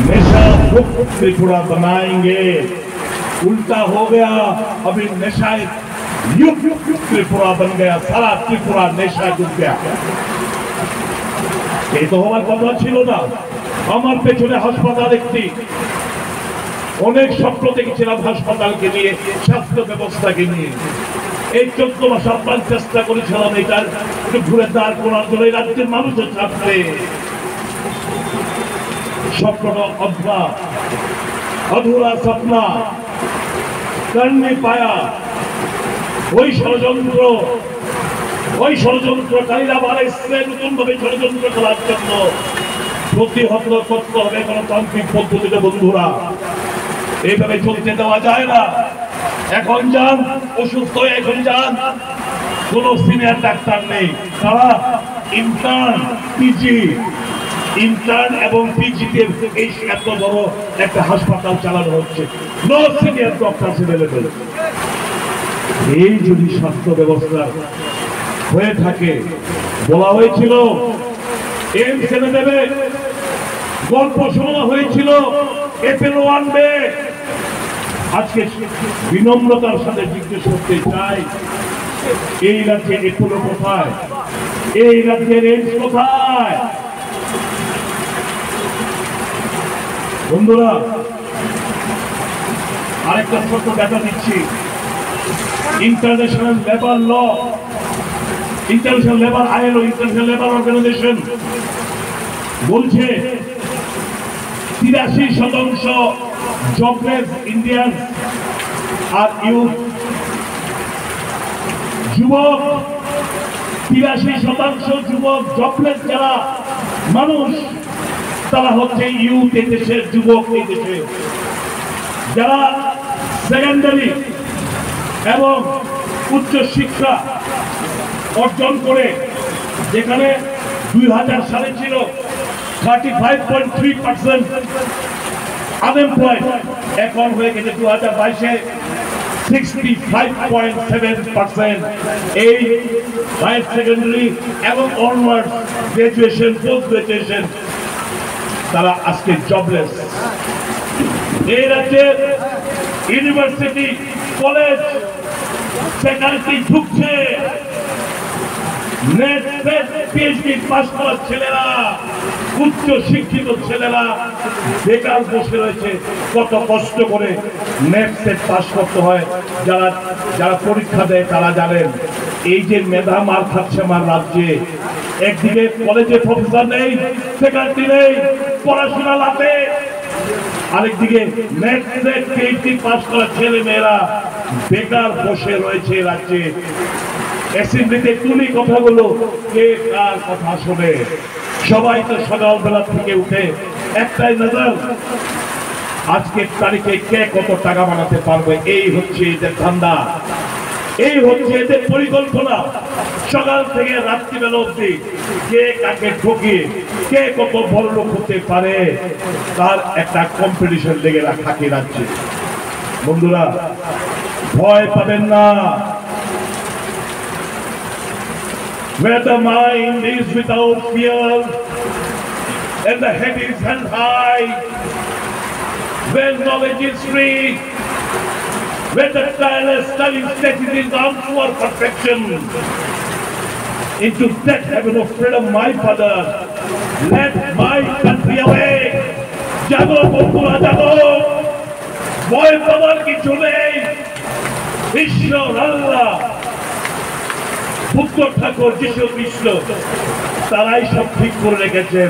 नशा मुक्त त्रिपुरा बनाएंगे। उल्टा हो गया, अभी नशा युक्त त्रिपुरा बन गया, सारा त्रिपुरा नशा डूब गया। এই তো হওয়ার কথা ছিল না। আমার পেছনে হাসপাতাল একটি, অনেক স্বপ্ন দেখেছিলাম হাসপাতালকে নিয়ে, স্বাস্থ্য ব্যবস্থাকে নিয়ে। এই 14 মাস আপনার চেষ্টা করেছিলাম এটার একটু ঘুরে দাঁড় করার জন্য। এই রাজ্যের মানুষের স্বার্থে স্বপ্নটা अधूरा सपना कर नहीं पाया। ওই ষড়যন্ত্রকারীরা আবার এসে নতুন ভাবে ষড়যন্ত্র করার জন্য প্রতিহত করতে হবে গণতান্ত্রিক পদ্ধতিতে। বন্ধুরা, এইভাবে চলতে দেওয়া যায় না। এখন যান, অসুস্থ হয়ে এখন যান, কোন সিনিয়র ডাক্তার নেই, তারা ইন্টার্ন এবং পিজিতে এই এত বড় একটা হাসপাতাল চালানো হচ্ছে। No senior doctor available. এই যদি স্বাস্থ্য ব্যবস্থা হয়ে থাকে, বলা হয়েছিল এইমস এনে দেবে, গল্প শোনা হয়েছিল এপেলো আনবে। আজকে বিনম্রতার সাথে জিজ্ঞেস করতে চাই, এই রাজ্যে এপেলো কোথায়? এই রাজ্যের এইমস কোথায়? বন্ধুরা, আরেকটা ছোট্ট দেখা দিচ্ছি। International labour law, international labour ILO, international labour organisation বলছে 83% জবলেস ইন্ডিয়ান আর ইউথ, যুবক 83% যুবক জবলেস যারা মানুষ, তারা হচ্ছে ইউথ, এই দেশের যুবক। এই দেশে যারা সেকেন্ডারি এবং উচ্চ শিক্ষা অর্জন করে, যেখানে 2000 সালে ছিল 35.3% আনএমপ্লয়েড, এখন হয়ে গেছে 2022-এ 65.7%। এই হায়ার সেকেন্ডারি এবং অনওয়ার্ড গ্রাজুয়েশন, পোস্ট গ্রাজুয়েশন, তারা আজকে জবলেস। এই রাজ্যের ইউনিভার্সিটি, কলেজ, ফ্যাকাল্টি ঢুকছে, নেট পিএইচডি পাস করা ছেলেরা, উচ্চ শিক্ষিত ছেলেরা বেকার বসে রয়েছে। কত কষ্ট করে নেট সেট পাস করতে হয়, যারা পরীক্ষা দেয় তারা জানেন। এই যে মেধা মার খাচ্ছে আমার রাজ্যে, একদিকে কলেজে প্রফেসর নেই, ফ্যাকাল্টি নেই, পড়াশোনা লাভে, আরেকদিকে নেট সেট পিএইচডি পাস করা ছেলে মেয়েরা বেকার বসে রয়েছে রাজ্যে। অ্যাসেম্বলিতে তুমি কথাগুলো কে কার কথা শোনে? সবাই তো সকালবেলা থেকে উঠে একটাই নজর, আজকের তারিখে কে কত টাকা বানাতে পারবে। এই হচ্ছে এদের ধান্দা, এই হচ্ছে এদের পরিকল্পনা। সকাল থেকে রাত্রিবেলা অবধি কে কাকে ঠকিয়ে কে কত বড় লোক হতে পারে, তার একটা কম্পিটিশন লেগে থাকে রাজ্যে। বন্ধুরা, ভয় পাবেন না। Where the mind is without fear and the head is held high, where knowledge is free, where the tireless studying stages is on for perfection, into that heaven of freedom, my father, let my country awake. জাগো বন্ধুরা, জাগো, ভয় পাওয়ার কিছু নেই। ঈশ্বর আল্লাহ, বুদ্ধ ঠাকুর, যিশু কৃষ্ণ, তারাই সব ঠিক করে রেখেছেন।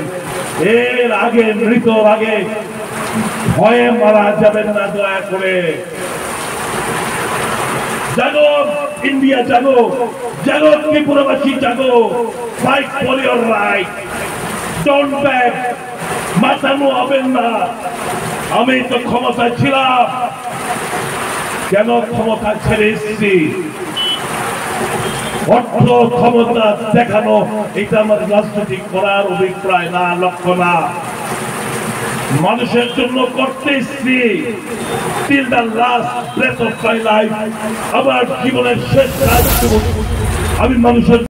এর আগে, মৃত্যুর আগে ভয়ে মারা যাবেন না, দয়া করে। জাগো ইন্ডিয়া, জাগো, জাগো ত্রিপুরাবাসী, জাগো, fight for your right, don't back, মাথানো হবেন না। আমি তো ক্ষমতা ছিলাম, কেন ক্ষমতা ছেড়ে এসেছি? অর্থ ক্ষমতা দেখানো, এটা আমার রাজনৈতিক করার অভিপ্রায় না, লক্ষ্য না। মানুষের জন্য করতে এসেছি till the last breath of my life। আমার জীবনের শেষ কাজ আমি মানুষের